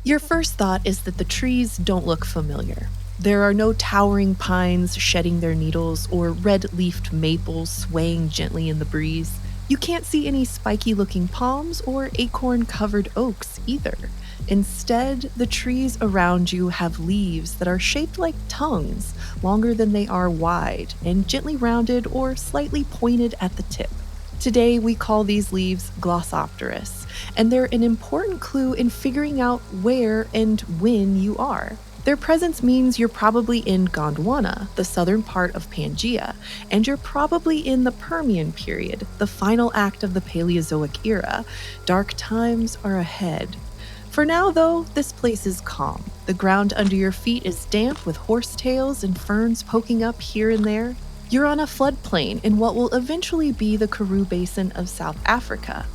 Your first thought is that the trees don't look familiar. There are no towering pines shedding their needles or red-leafed maples swaying gently in the breeze. You can't see any spiky-looking palms or acorn-covered oaks either. Instead, the trees around you have leaves that are shaped like tongues, longer than they are wide, and gently rounded or slightly pointed at the tip. Today, we call these leaves glossopteris, and they're an important clue in figuring out where and when you are. Their presence means you're probably in Gondwana, the southern part of Pangaea, and you're probably in the Permian Period, the final act of the Paleozoic era. Dark times are ahead. For now, though, this place is calm. The ground under your feet is damp with horsetails and ferns poking up here and there. You're on a floodplain in what will eventually be the Karoo Basin of South Africa.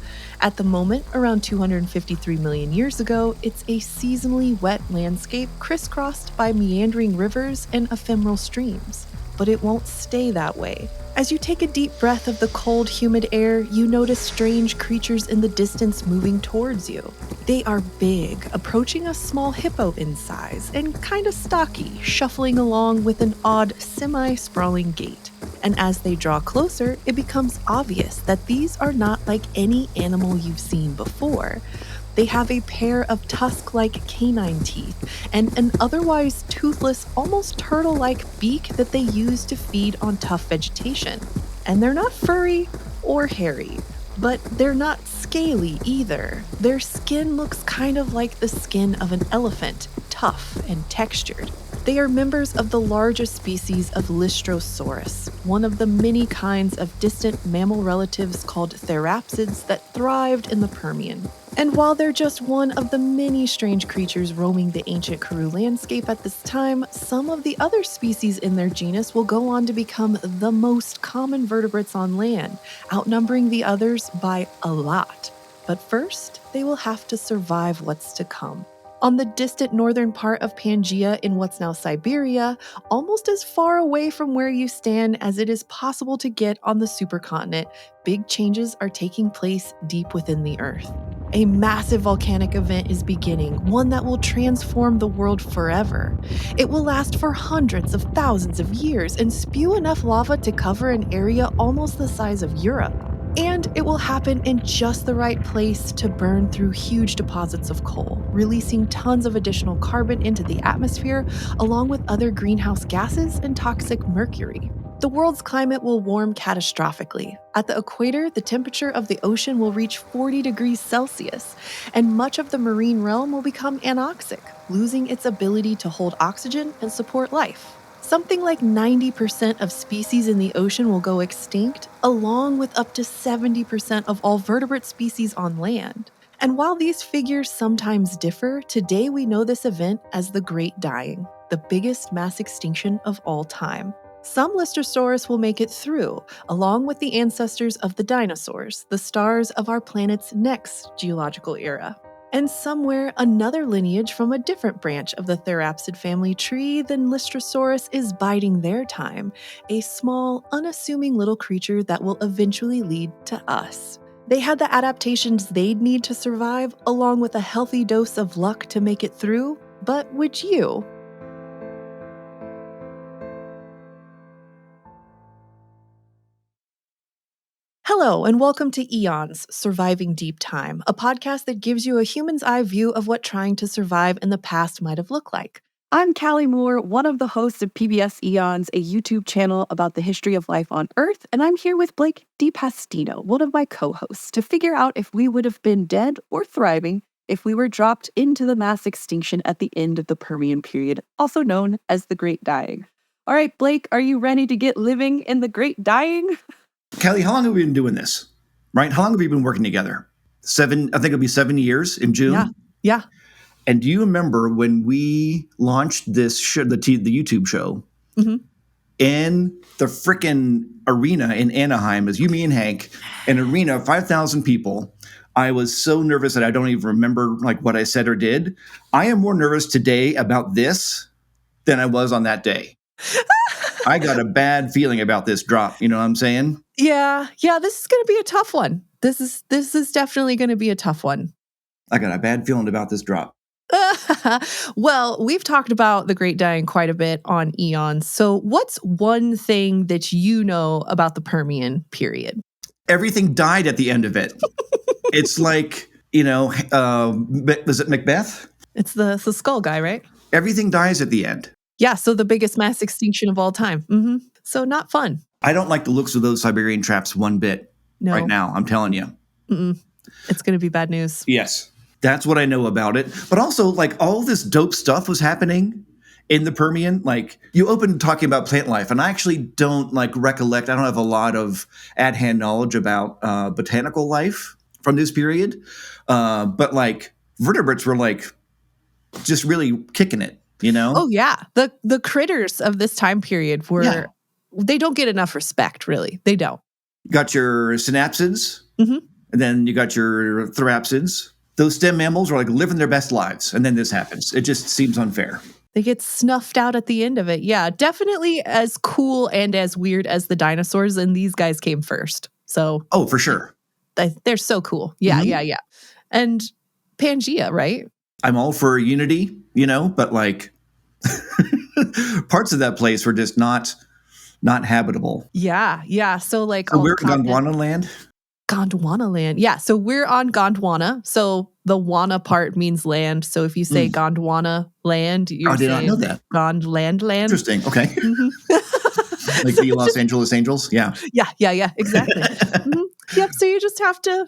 At the moment, around 253 million years ago, it's a seasonally wet landscape crisscrossed by meandering rivers and ephemeral streams. But it won't stay that way. As you take a deep breath of the cold, humid air, you notice strange creatures in the distance moving towards you. They are big, approaching a small hippo in size, and kind of stocky, shuffling along with an odd, semi-sprawling gait. And as they draw closer, it becomes obvious that these are not like any animal you've seen before. They have a pair of tusk-like canine teeth and an otherwise toothless, almost turtle-like beak that they use to feed on tough vegetation. And they're not furry or hairy, but they're not scaly either. Their skin looks kind of like the skin of an elephant, tough and textured. They are members of the largest species of Lystrosaurus, one of the many kinds of distant mammal relatives called therapsids that thrived in the Permian. And while they're just one of the many strange creatures roaming the ancient Karoo landscape at this time, some of the other species in their genus will go on to become the most common vertebrates on land, outnumbering the others by a lot. But first, they will have to survive what's to come. On the distant northern part of Pangaea in what's now Siberia, almost as far away from where you stand as it is possible to get on the supercontinent, big changes are taking place deep within the Earth. A massive volcanic event is beginning, one that will transform the world forever. It will last for hundreds of thousands of years and spew enough lava to cover an area almost the size of Europe. And it will happen in just the right place to burn through huge deposits of coal, releasing tons of additional carbon into the atmosphere, along with other greenhouse gases and toxic mercury. The world's climate will warm catastrophically. At the equator, the temperature of the ocean will reach 40 degrees Celsius, and much of the marine realm will become anoxic, losing its ability to hold oxygen and support life. Something like 90% of species in the ocean will go extinct, along with up to 70% of all vertebrate species on land. And while these figures sometimes differ, today we know this event as the Great Dying, the biggest mass extinction of all time. Some Lystrosaurus will make it through, along with the ancestors of the dinosaurs, the stars of our planet's next geological era. And somewhere, another lineage from a different branch of the therapsid family tree than Lystrosaurus is biding their time, a small, unassuming little creature that will eventually lead to us. They had the adaptations they'd need to survive, along with a healthy dose of luck to make it through, but would you? Hello, and welcome to Eons, Surviving Deep Time, a podcast that gives you a human's eye view of what trying to survive in the past might have looked like. I'm Callie Moore, one of the hosts of PBS Eons, a YouTube channel about the history of life on Earth, and I'm here with Blake DiPastino, one of my co-hosts, to figure out if we would have been dead or thriving if we were dropped into the mass extinction at the end of the Permian Period, also known as the Great Dying. All right, Blake, are you ready to get living in the Great Dying? Callie, how long have we been doing this? Right? How long have we been working together? I think it'll be 7 years in June. Yeah. And do you remember when we launched this show, the YouTube show, in the frickin' arena in Anaheim, as you, me, and Hank, an arena of 5,000 people? I was so nervous that I don't even remember what I said or did. I am more nervous today about this than I was on that day. I got a bad feeling about this drop. You know what I'm saying? Yeah, this is going to be a tough one. This is definitely going to be a tough one. I got a bad feeling about this drop. Well, we've talked about the Great Dying quite a bit on Eons. So what's one thing that you know about the Permian period? Everything died at the end of it. It's like, was it Macbeth? It's the skull guy, right? Everything dies at the end. Yeah, so the biggest mass extinction of all time. Mm-hmm. So not fun. I don't like the looks of those Siberian traps one bit right now. I'm telling you. Mm-mm. It's going to be bad news. Yes. That's what I know about it. But also, like, all this dope stuff was happening in the Permian. Like, you opened talking about plant life, and I actually don't, recollect. I don't have a lot of at-hand knowledge about botanical life from this period. But, vertebrates were, just really kicking it, Oh, yeah. The critters of this time period were, they don't get enough respect, really. They don't. You got your synapsids, and then you got your therapsids. Those stem mammals are living their best lives, and then this happens. It just seems unfair. They get snuffed out at the end of it. Yeah, definitely as cool and as weird as the dinosaurs, and these guys came first. So, oh, for sure, they're so cool. Yeah, yeah. And Pangea, right? I'm all for unity, but parts of that place were just not habitable. Yeah. So we're in Gondwana land. Gondwana land. Yeah, so we're on Gondwana. So the Wana part means land. So if you say Gondwana land, you're saying not know that. Land. Interesting. Okay. Like the Los Angeles Angels? Yeah. Yeah, exactly. Yep, so you just have to,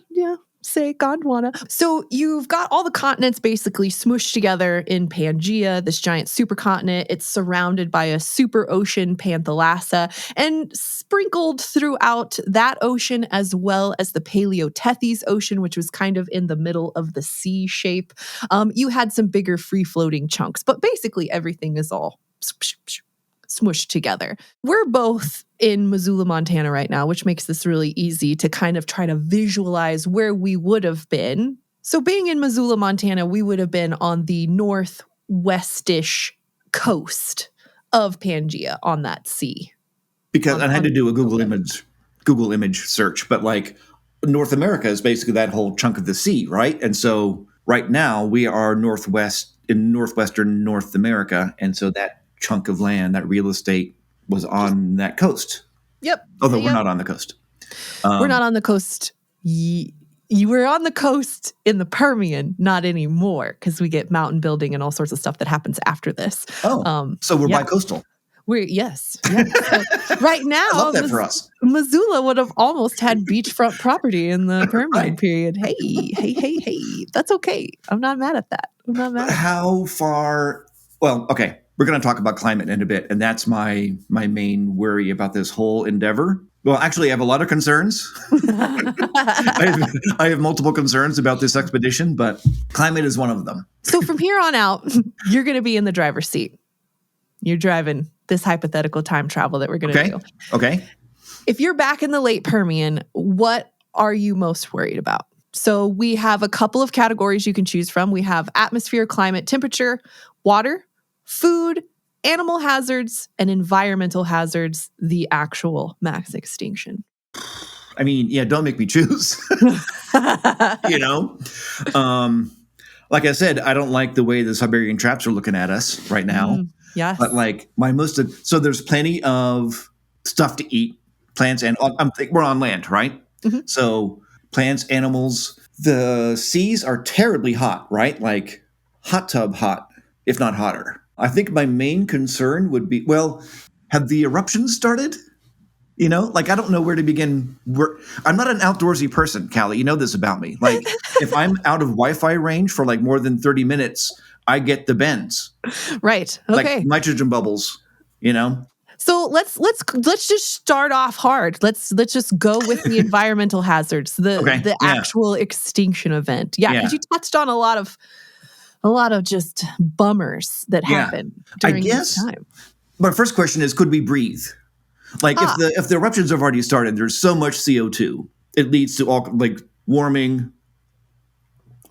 say Gondwana. So you've got all the continents basically smooshed together in Pangea, this giant supercontinent. It's surrounded by a super ocean, Panthalassa, and sprinkled throughout that ocean as well as the Paleotethys Ocean, which was kind of in the middle of the C shape. You had some bigger free-floating chunks, but basically everything is all smushed together. We're both in Missoula, Montana right now, which makes this really easy to kind of try to visualize where we would have been. So being in Missoula, Montana, we would have been on the northwestish coast of Pangea on that sea. Because I had to do a Google image search, but North America is basically that whole chunk of the sea, right? And so right now we are in northwestern North America, and so that chunk of land, that real estate was on that coast. Yep. Although we're not on the coast. We're not on the coast. You were on the coast in the Permian, not anymore, because we get mountain building and all sorts of stuff that happens after this. Oh, so we're bi-coastal. Yes. So right now, I love that for us. Missoula would have almost had beachfront property in the Permian period. Hey. That's okay. I'm not mad at that. How far? Well, okay. We're going to talk about climate in a bit, and that's my main worry about this whole endeavor. Well, actually, I have a lot of concerns. I have multiple concerns about this expedition, but climate is one of them. So from here on out, you're going to be in the driver's seat. You're driving this hypothetical time travel that we're going to do. Okay. If you're back in the late Permian, what are you most worried about? So we have a couple of categories you can choose from. We have atmosphere, climate, temperature, water, food, animal hazards, and environmental hazards, the actual mass extinction. I mean, don't make me choose. Like I said, I don't like the way the Siberian traps are looking at us right now. Yes. But so there's plenty of stuff to eat, plants, and we're on land, right? Mm-hmm. So plants, animals, the seas are terribly hot, right? Like hot tub hot, if not hotter. I think my main concern would be, have the eruptions started? I don't know where to begin. I'm not an outdoorsy person, Callie. You know this about me. If I'm out of Wi-Fi range for more than 30 minutes, I get the bends. Right. Okay. Like nitrogen bubbles, So let's just start off hard. Let's just go with the environmental hazards, the actual extinction event. Yeah, because you touched on a lot of just bummers that happen during this time. My first question is, could we breathe? If the eruptions have already started, there's so much CO2. It leads to all warming,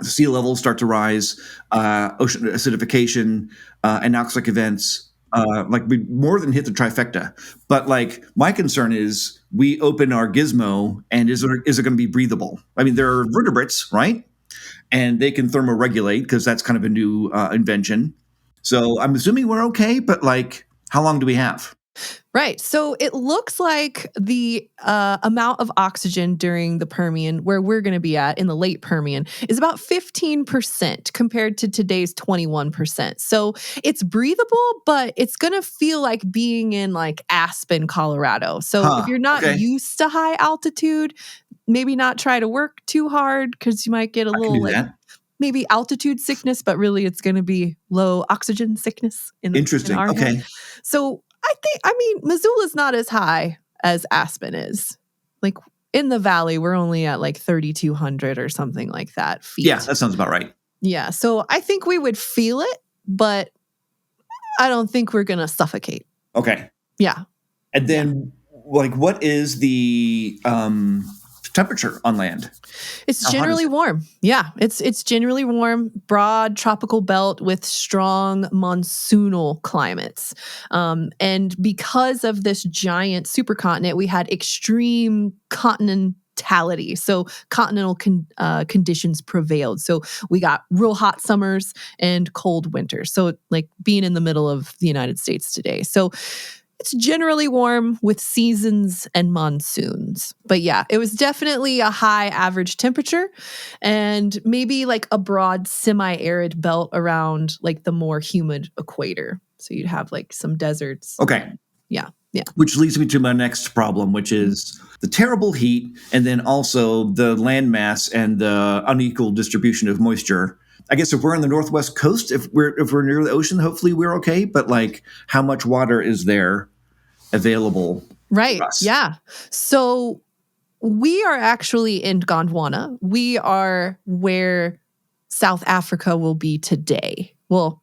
sea levels start to rise, ocean acidification, anoxic events. We more than hit the trifecta. But my concern is we open our Gizmo, and is it going to be breathable? I mean, there are vertebrates, right? and they can thermoregulate because that's kind of a new invention. So I'm assuming we're okay, but like, how long do we have? Right. So it looks like the amount of oxygen during the Permian, where we're going to be at in the late Permian, is about 15% compared to today's 21%. So it's breathable, but it's going to feel like being in like Aspen, Colorado. So if you're not used to high altitude, maybe not try to work too hard because you might get a little like maybe altitude sickness, but really it's going to be low oxygen sickness in our head. So I mean, Missoula's not as high as Aspen is. Like in the valley, we're only at like 3,200 or something like that feet. Yeah, that sounds about right. Yeah, so I think we would feel it, but I don't think we're going to suffocate. Okay. Yeah. And then, like, what is the temperature on land? It's generally warm. Yeah, it's generally warm, broad tropical belt with strong monsoonal climates. And because of this giant supercontinent, we had extreme continentality. So continental conditions prevailed. So we got real hot summers and cold winters. So like being in the middle of the United States today. So it's generally warm with seasons and monsoons. But yeah, it was definitely a high average temperature and maybe like a broad semi-arid belt around like the more humid equator. So you'd have like some deserts. Okay. Yeah. Which leads me to my next problem, which is the terrible heat and then also the landmass and the unequal distribution of moisture. I guess if we're on the northwest coast, if we're near the ocean, hopefully we're okay. But like, how much water is there available? Right. For us? Yeah. So we are actually in Gondwana. We are where South Africa will be today. Well,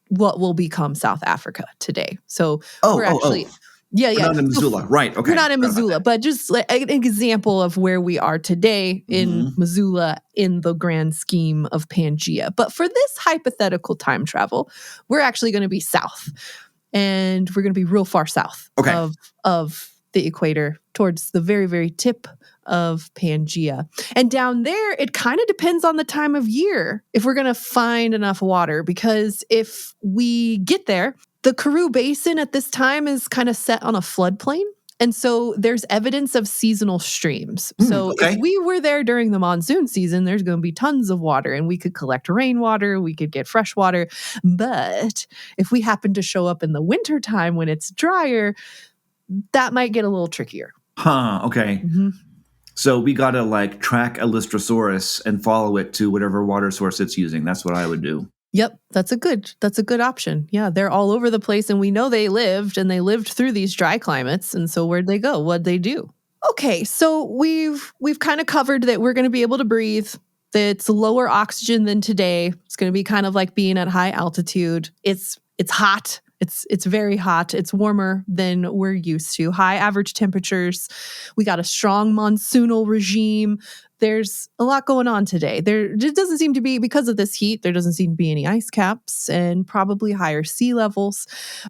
what will become South Africa today. So we're actually... Yeah. We're not in Missoula. Right. Okay. We're not in Missoula, but just like an example of where we are today in Missoula in the grand scheme of Pangaea. But for this hypothetical time travel, we're actually going to be south. And we're going to be real far south of the equator towards the very, very tip of Pangaea. And down there, it kind of depends on the time of year if we're going to find enough water. Because if we get there, the Karoo Basin at this time is kind of set on a floodplain. And so there's evidence of seasonal streams. So if we were there during the monsoon season, there's going to be tons of water and we could collect rainwater, we could get fresh water. But if we happen to show up in the wintertime when it's drier, that might get a little trickier. Okay. So we got to like track a Lystrosaurus and follow it to whatever water source it's using. That's what I would do. Yep, that's a good option. Yeah, they're all over the place and we know they lived through these dry climates. And so where'd they go? What'd they do? Okay, so we've kind of covered that we're going to be able to breathe, that it's lower oxygen than today. It's going to be kind of like being at high altitude. It's hot. It's very hot. It's warmer than we're used to. High average temperatures. We got a strong monsoonal regime. There's a lot going on today. There just doesn't seem to be, because of this heat, there doesn't seem to be any ice caps and probably higher sea levels.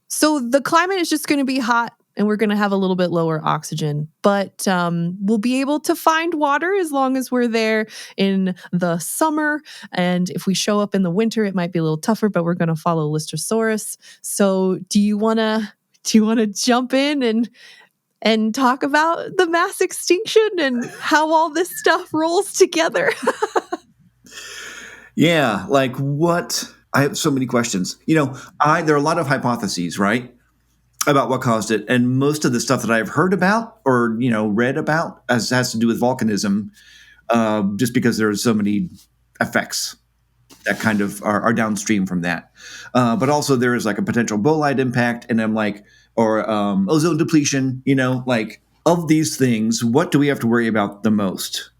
So the climate is just going to be hot and we're going to have a little bit lower oxygen. But we'll be able to find water as long as we're there in the summer. And if we show up in the winter, it might be a little tougher, but we're going to follow Lystrosaurus. So do you want to jump in and talk about the mass extinction and how all this stuff rolls together? Yeah, like what? I have so many questions. There are a lot of hypotheses, right, about what caused it. And most of the stuff that I've heard about or, read about has to do with volcanism, just because there are so many effects that kind of are downstream from that. But also there is like a potential bolide impact and or ozone depletion, of these things, what do we have to worry about the most?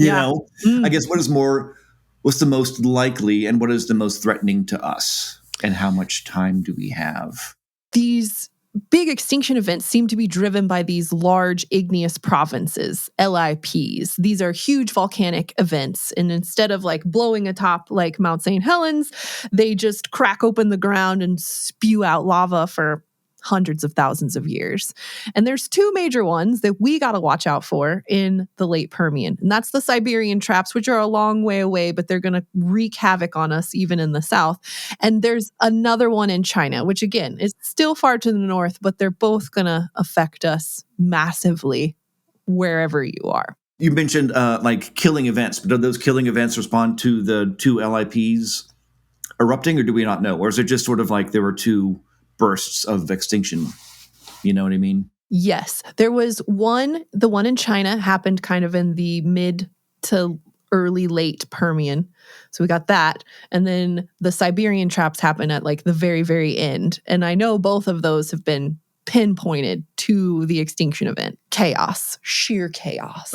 I guess what's the most likely and what is the most threatening to us and how much time do we have? These big extinction events seem to be driven by these large igneous provinces, LIPs. These are huge volcanic events. And instead of like blowing atop like Mount St. Helens, they just crack open the ground and spew out lava for hundreds of thousands of years. And there's two major ones that we got to watch out for in the late Permian. And that's the Siberian traps, which are a long way away, but they're going to wreak havoc on us even in the south. And there's another one in China, which again is still far to the north, but they're both going to affect us massively wherever you are. You mentioned like killing events, but do those killing events respond to the two LIPs erupting, or do we not know? Or is it just sort of like there were two bursts of extinction? You know what I mean? Yes. There was one, the one in China happened kind of in the mid to early late Permian. So we got that. And then the Siberian traps happened at like the very, very end. And I know both of those have been pinpointed to the extinction event. Chaos, sheer chaos.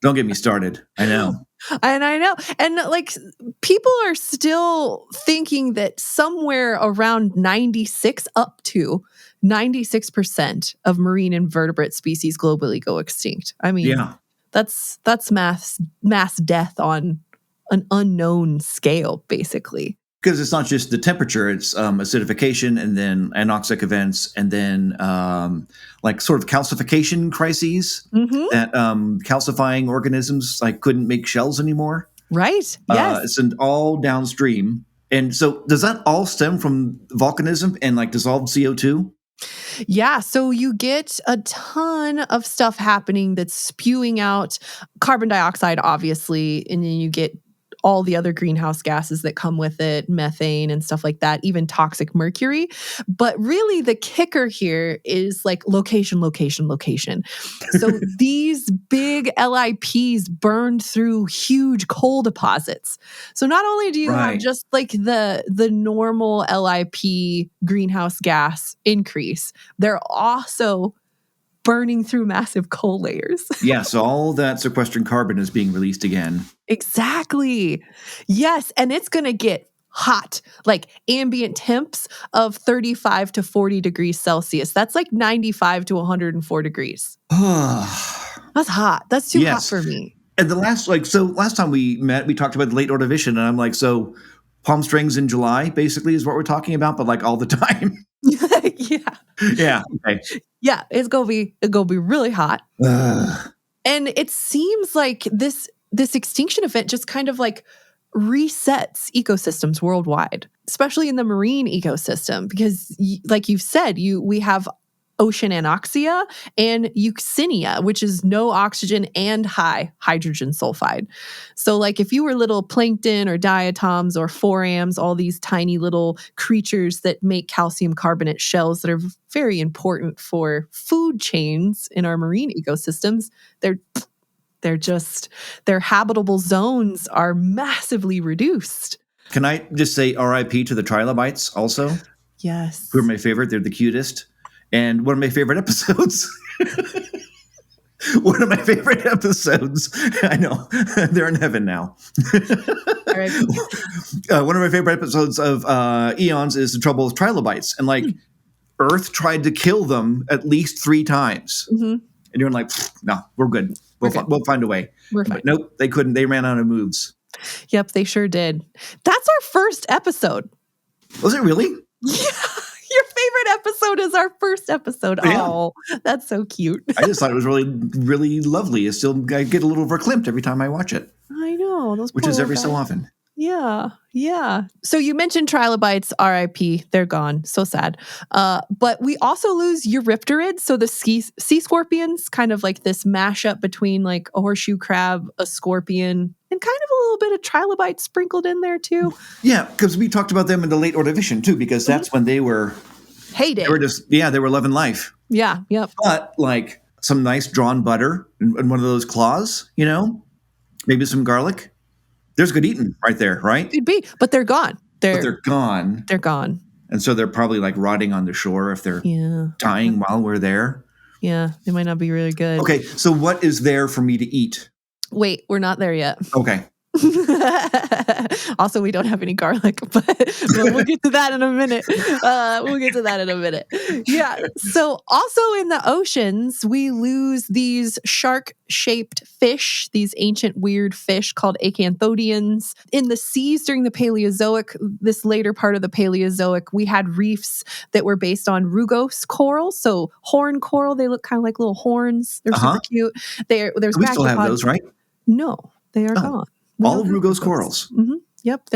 Don't get me started. I know. And I know. And like people are still thinking that somewhere around 96 up to 96% of marine invertebrate species globally go extinct. I mean, that's mass death on an unknown scale, basically. Because it's not just the temperature, it's acidification and then anoxic events and then like sort of calcification crises that calcifying organisms like couldn't make shells anymore. Right, yes. It's all downstream. And so does that all stem from volcanism and like dissolved CO2? Yeah, so you get a ton of stuff happening that's spewing out carbon dioxide, obviously, and then you get all the other greenhouse gases that come with it, methane and stuff like that, even toxic mercury. But really the kicker here is like location, location, location. So these big LIPs burned through huge coal deposits. So not only do you have just like the normal LIP greenhouse gas increase, they're also burning through massive coal layers. Yeah, so all that sequestering carbon is being released again. Exactly. Yes, and it's going to get hot, like ambient temps of 35 to 40 degrees Celsius. That's like 95 to 104 degrees. That's hot. That's too hot for me. And the last time we met, we talked about the late Ordovician, and I'm like, so palm strings in July basically is what we're talking about, but like all the time. Yeah. Okay. Yeah, it's gonna be really hot. And it seems like this extinction event just kind of like resets ecosystems worldwide, especially in the marine ecosystem, because like you've said, we have ocean anoxia and euxinia, which is no oxygen and high hydrogen sulfide. So like if you were little plankton or diatoms or forams, all these tiny little creatures that make calcium carbonate shells that are very important for food chains in our marine ecosystems, their habitable zones are massively reduced. Can I just say RIP to the trilobites also? Yes. Who are my favorite. They're the cutest. And one of my favorite episodes. One of my favorite episodes. I know. They're in heaven now. One of my favorite episodes of Eons is the trouble with trilobites. And like Earth tried to kill them at least 3 times. And you're like, no, we're good. We'll find a way. We're fine. But nope, they couldn't. They ran out of moves. Yep, they sure did. That's our first episode. Was it really? Yeah. Your favorite episode is our first episode. Yeah. Oh, that's so cute. I just thought it was really, really lovely. I get a little verklempt every time I watch it. I know. Which is every so often. Yeah. Yeah. So you mentioned trilobites, RIP. They're gone. So sad. But we also lose eurypterids. So the sea scorpions, kind of like this mashup between like a horseshoe crab, a scorpion, and kind of a little bit of trilobite sprinkled in there too. Yeah, because we talked about them in the late Ordovician too, because that's when they were heyday. They were loving life. Yeah, yep. But like some nice drawn butter and one of those claws, maybe some garlic. There's good eating right there, right? Could be, but they're gone. They're gone. They're gone. And so they're probably like rotting on the shore if they're dying while we're there. Yeah, they might not be really good. Okay, so what is there for me to eat? Wait, we're not there yet. Okay. Also, we don't have any garlic, but we'll get to that in a minute. Yeah. So also in the oceans, we lose these shark-shaped fish, these ancient weird fish called acanthodians. In the seas during the Paleozoic, this later part of the Paleozoic, we had reefs that were based on rugose coral. So horn coral, they look kind of like little horns. They're super cute. There's we still have those, right? No, they are gone. All rugose corals. Mm-hmm. Yep,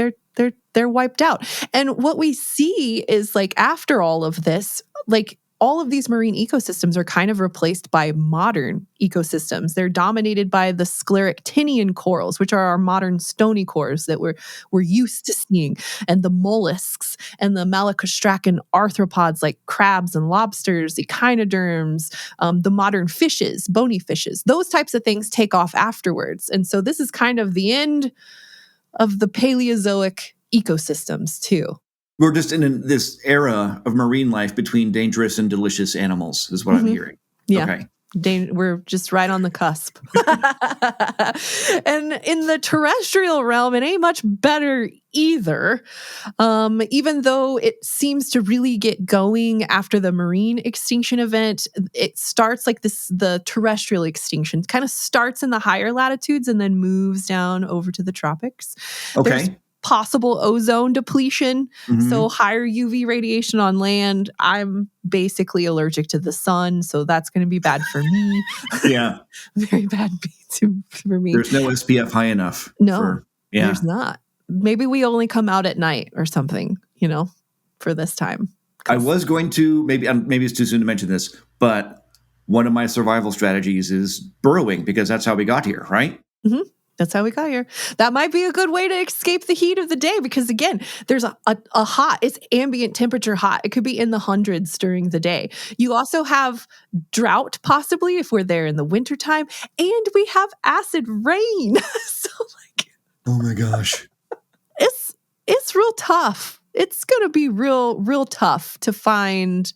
they're wiped out. And what we see is like after all of this, like all of these marine ecosystems are kind of replaced by modern ecosystems. They're dominated by the scleractinian corals, which are our modern stony cores that we're used to seeing, and the mollusks and the malacostracan arthropods like crabs and lobsters, echinoderms, the modern fishes, bony fishes. Those types of things take off afterwards. And so this is kind of the end of the Paleozoic ecosystems too. We're just in this era of marine life between dangerous and delicious animals, is what I'm hearing. Yeah. Okay. We're just right on the cusp. And in the terrestrial realm, it ain't much better either. Even though it seems to really get going after the marine extinction event, it starts like this, the terrestrial extinction kind of starts in the higher latitudes and then moves down over to the tropics. Okay. There's possible ozone depletion. So higher UV radiation on land. I'm basically allergic to the sun, so that's going to be bad for me. Yeah. Very bad for me. There's no SPF high enough. No, there's not. Maybe we only come out at night or something, for this time. I was going to, maybe it's too soon to mention this, but one of my survival strategies is burrowing because that's how we got here, right? Mm-hmm. That's how we got here. That might be a good way to escape the heat of the day because, again, there's a hot, it's ambient temperature hot. It could be in the hundreds during the day. You also have drought, possibly, if we're there in the wintertime, and we have acid rain. So, oh my gosh. It's real tough. It's going to be real tough to find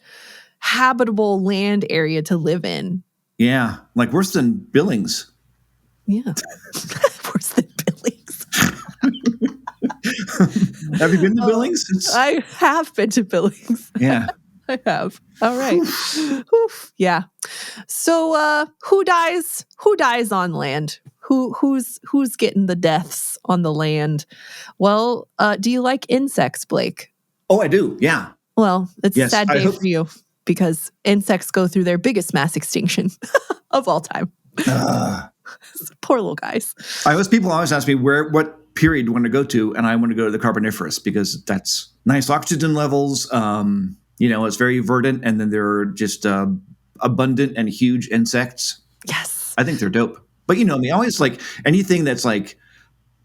habitable land area to live in. Yeah, like worse than Billings. Yeah. Worse than Billings. Have you been to Billings? I have been to Billings. Yeah. I have. All right. Oof. Yeah. So who dies on land? Who's getting the deaths on the land? Well, do you like insects, Blake? Oh, I do. Yeah. Well, it's a sad day for you because insects go through their biggest mass extinction of all time. Poor little guys. People always ask me what period you want to go to, and I want to go to the Carboniferous because that's nice oxygen levels. It's very verdant, and then there are just abundant and huge insects. Yes, I think they're dope. But you know me, I always like anything that's like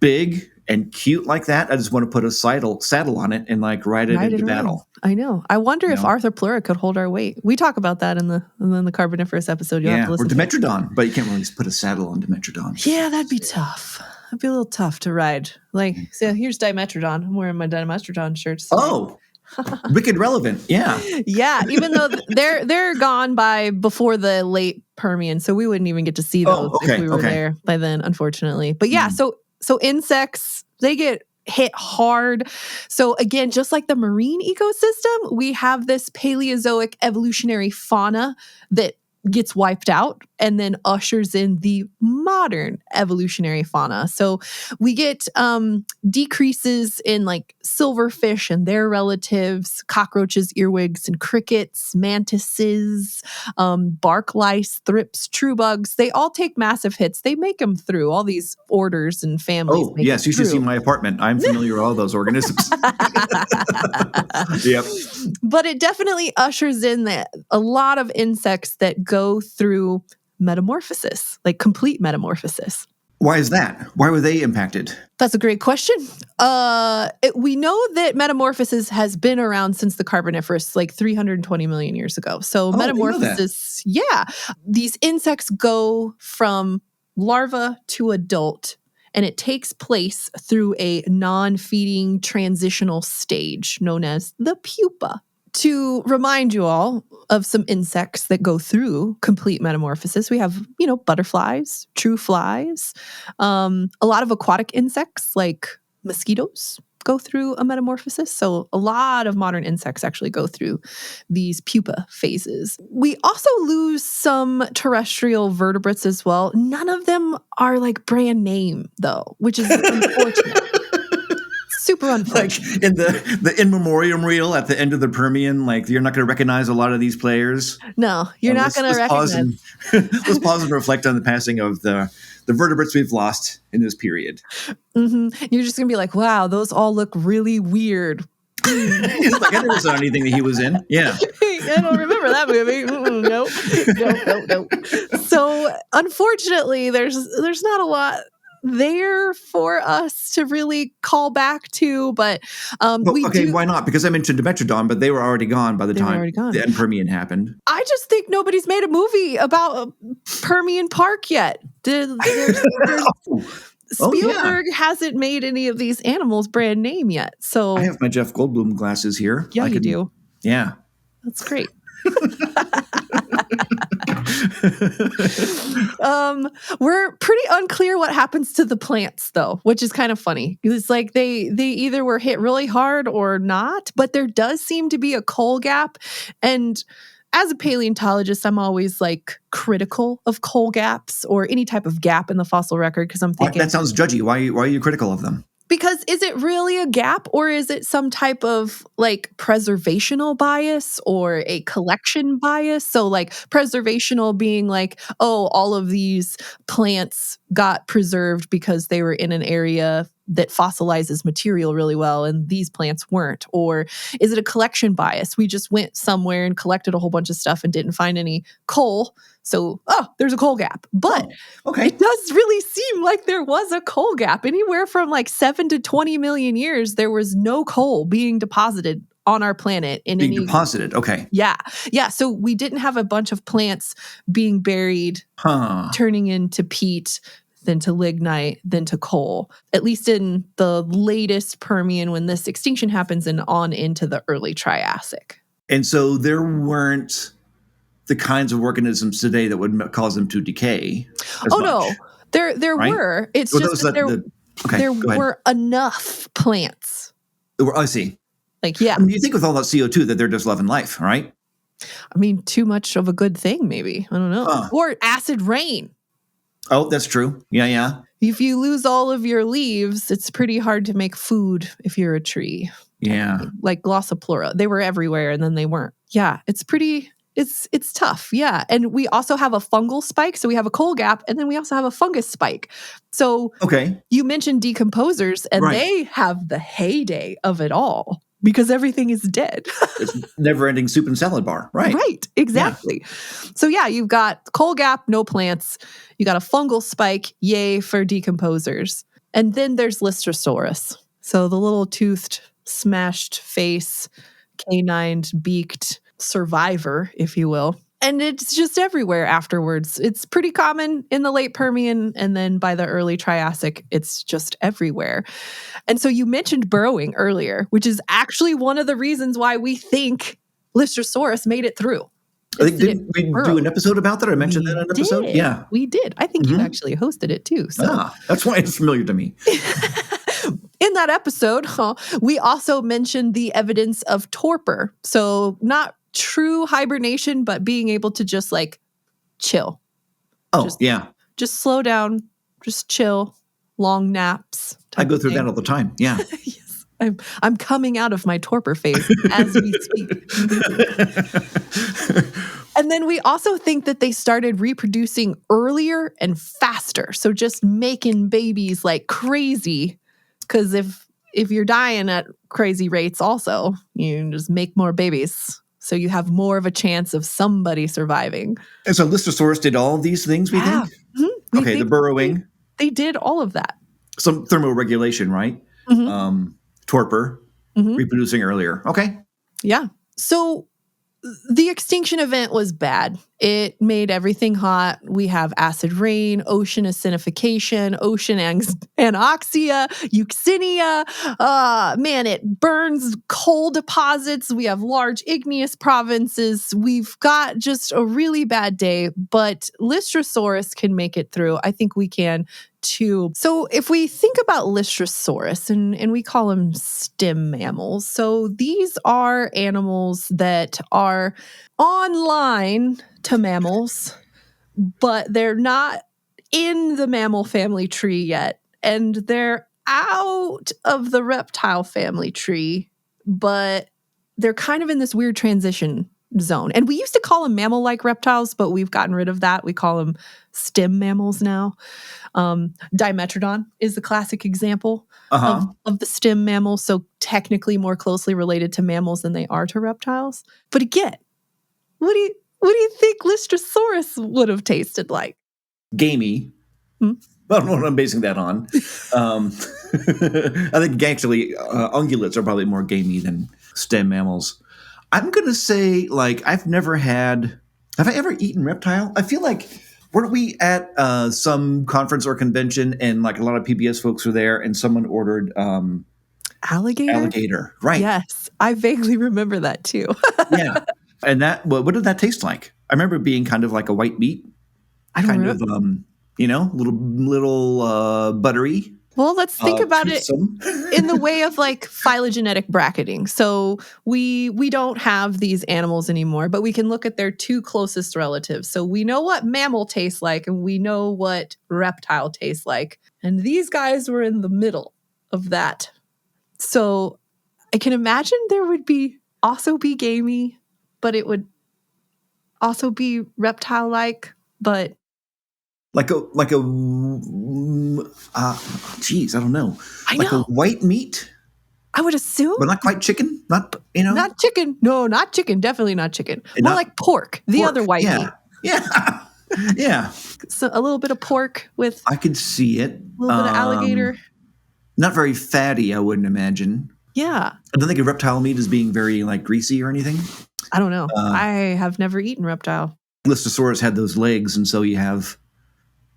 big and cute like that. I just want to put a saddle on it and like ride it into battle. I know. I wonder if Arthropleura could hold our weight. We talk about that in the Carboniferous episode. You'll have to listen or Dimetrodon, but you can't really put a saddle on Dimetrodon. Yeah, that'd be tough. That'd be a little tough to ride. Like, so here's Dimetrodon. I'm wearing my Dimetrodon shirts. Oh, wicked relevant. Yeah. Yeah. Even though they're gone by before the late Permian, so we wouldn't even get to see those if we were there by then, unfortunately. But yeah, so insects, they get hit hard. So again, just like the marine ecosystem, we have this Paleozoic evolutionary fauna that gets wiped out and then ushers in the modern evolutionary fauna. So we get decreases in like silverfish and their relatives, cockroaches, earwigs, and crickets, mantises, bark lice, thrips, true bugs. They all take massive hits. They make them through all these orders and families. Oh, yes. You should see my apartment. I'm familiar with all those organisms. Yep. But it definitely ushers in a lot of insects that go through metamorphosis, like complete metamorphosis. Why is that? Why were they impacted? That's a great question. We know that metamorphosis has been around since the Carboniferous, like 320 million years ago. So metamorphosis, these insects go from larva to adult, and it takes place through a non-feeding transitional stage known as the pupa. to remind you all of some insects that go through complete metamorphosis, we have, butterflies, true flies, a lot of aquatic insects like mosquitoes go through a metamorphosis. So a lot of modern insects actually go through these pupa phases. We also lose some terrestrial vertebrates as well. None of them are like brand name though, which is unfortunate. Super unfortunate. Like in the in memoriam reel at the end of the Permian, like you're not going to recognize a lot of these players. No, you're not going to recognize. Let's pause and reflect on the passing of the vertebrates we've lost in this period. Mm-hmm. You're just going to be like, wow, those all look really weird. He's like, I never saw anything that he was in. Yeah. I don't remember that movie. Nope. So unfortunately, there's not a lot there for us to really call back to, but why not? Because I mentioned Dimetrodon, but they were already gone by the time the end Permian happened. I just think nobody's made a movie about Permian Park yet. Spielberg hasn't made any of these animals brand name yet. So I have my Jeff Goldblum glasses here. Yeah, you do. Yeah. That's great. We're pretty unclear what happens to the plants though, which is kind of funny. It's like they either were hit really hard or not, but there does seem to be a coal gap. And as a paleontologist, I'm always like critical of coal gaps or any type of gap in the fossil record because I'm thinking that sounds judgy. Why are you critical of them? Because is it really a gap or is it some type of like preservational bias or a collection bias? So like preservational being like, oh, all of these plants got preserved because they were in an area that fossilizes material really well and these plants weren't? Or is it a collection bias? We just went somewhere and collected a whole bunch of stuff and didn't find any coal. So, there's a coal gap. But it does really seem like there was a coal gap. Anywhere from like 7 to 20 million years, there was no coal being deposited on our planet. Deposited, okay. Yeah. Yeah, so we didn't have a bunch of plants being buried, turning into peat, then to lignite, then to coal, at least in the latest Permian when this extinction happens and on into the early Triassic. And so there weren't the kinds of organisms today that would cause them to decay as much. No, there right? were. It's just that there were enough plants. I see. Like, yeah. I mean, you think with all that CO2 that they're just loving life, right? I mean, too much of a good thing, maybe. I don't know. Or acid rain. Oh, that's true. Yeah. If you lose all of your leaves, it's pretty hard to make food if you're a tree. Yeah. Like Glossopleura. They were everywhere and then they weren't. Yeah, it's pretty... It's tough, yeah. And we also have a fungal spike. So we have a coal gap, and then we also have a fungus spike. So you mentioned decomposers, and they have the heyday of it all because everything is dead. It's never-ending soup and salad bar, right? Right, exactly. Yeah. So yeah, you've got coal gap, no plants. You got a fungal spike, yay for decomposers. And then there's Lystrosaurus. So the little toothed, smashed face, canined, beaked survivor, if you will. And it's just everywhere afterwards. It's pretty common in the late Permian, and then by the early Triassic, it's just everywhere. And so you mentioned burrowing earlier, which is actually one of the reasons why we think Lystrosaurus made it through. I think, didn't we do an episode about that? I mentioned that in an episode? Yeah. We did. I think you actually hosted it too. So. That's why it's familiar to me. In that episode, we also mentioned the evidence of torpor. So not true hibernation, but being able to just like chill. Just slow down, just chill, long naps. I go through that all the time. Yeah. Yes. I'm coming out of my torpor phase as we speak. And then we also think that they started reproducing earlier and faster. So just making babies like crazy. Because if you're dying at crazy rates also, you can just make more babies. So you have more of a chance of somebody surviving. And so Lystrosaurus did all of these things, we think? Mm-hmm. The burrowing. They did all of that. Some thermoregulation, right? Mm-hmm. Torpor, reproducing earlier. Okay. Yeah. So the extinction event was bad. It made everything hot. We have acid rain, ocean acidification, ocean anoxia, euxinia. Man, it burns coal deposits. We have large igneous provinces. We've got just a really bad day, but Lystrosaurus can make it through. I think we can too. So if we think about Lystrosaurus, and we call them stem mammals, so these are animals that are online to mammals, but they're not in the mammal family tree yet. And they're out of the reptile family tree, but they're kind of in this weird transition zone. And we used to call them mammal-like reptiles, but we've gotten rid of that. We call them stem mammals now. Dimetrodon is the classic example of the stem mammal, so technically more closely related to mammals than they are to reptiles. But again, what do you think Lystrosaurus would have tasted like? Gamey. I don't know what I'm basing that on. I think actually ungulates are probably more gamey than stem mammals. I'm going to say, like, have I ever eaten reptile? I feel like, weren't we at some conference or convention and like a lot of PBS folks were there and someone ordered alligator? Right. Yes, I vaguely remember that too. Yeah. And what did that taste like? I remember it being kind of like a white meat. Little buttery. Well, let's think about it in the way of like phylogenetic bracketing. So we don't have these animals anymore, but we can look at their two closest relatives. So we know what mammal tastes like and we know what reptile tastes like. And these guys were in the middle of that. So I can imagine there would also be gamey, but it would also be reptile-like, but like a geez, I don't know. Like a white meat? I would assume. But not quite chicken? Not chicken. No, not chicken. Definitely not chicken. More like pork. The other white meat. Yeah. Yeah. So a little bit of pork with... I could see it. A little bit of alligator. Not very fatty, I wouldn't imagine. Yeah. I don't think of reptile meat as being very like greasy or anything. I don't know. I have never eaten reptile. Lystrosaurus had those legs, and so you have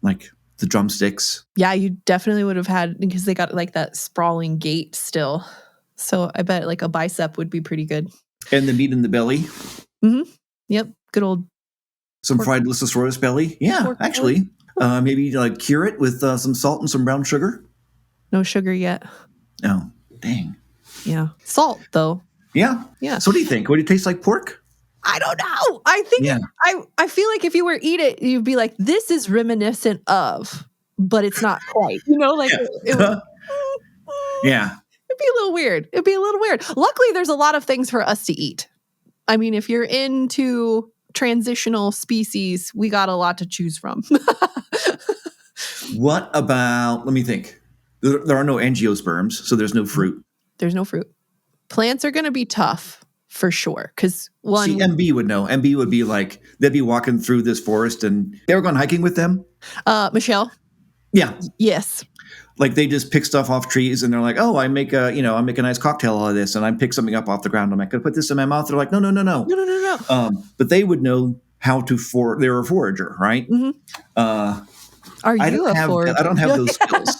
like the drumsticks. Yeah, you definitely would have had, because they got like that sprawling gait still. So I bet like a bicep would be pretty good. And the meat in the belly. Mm-hmm. Yep. Good old. Some fried Lystrosaurus belly. Yeah, actually. Maybe like cure it with some salt and some brown sugar. No sugar yet. Oh, dang. Yeah. Salt, though. Yeah. Yeah. So what do you think? Would it taste like pork? I don't know. I think I feel like if you were to eat it, you'd be like, this is reminiscent of, but it's not quite. You know, like it would, yeah. It'd be a little weird. Luckily, there's a lot of things for us to eat. I mean, if you're into transitional species, we got a lot to choose from. What about, let me think. There are no angiosperms, so there's no fruit. There's no fruit. Plants are going to be tough for sure. Because See, MB would know. MB would be like, they'd be walking through this forest and they were going hiking with them. Michelle? Yeah. Yes. Like they just pick stuff off trees and they're like, oh, I make a nice cocktail out of this and I pick something up off the ground. I'm like, going to put this in my mouth. They're like, no. No. But they would know how to they're a forager, right? Mm-hmm. Are you a forager? I don't have those skills.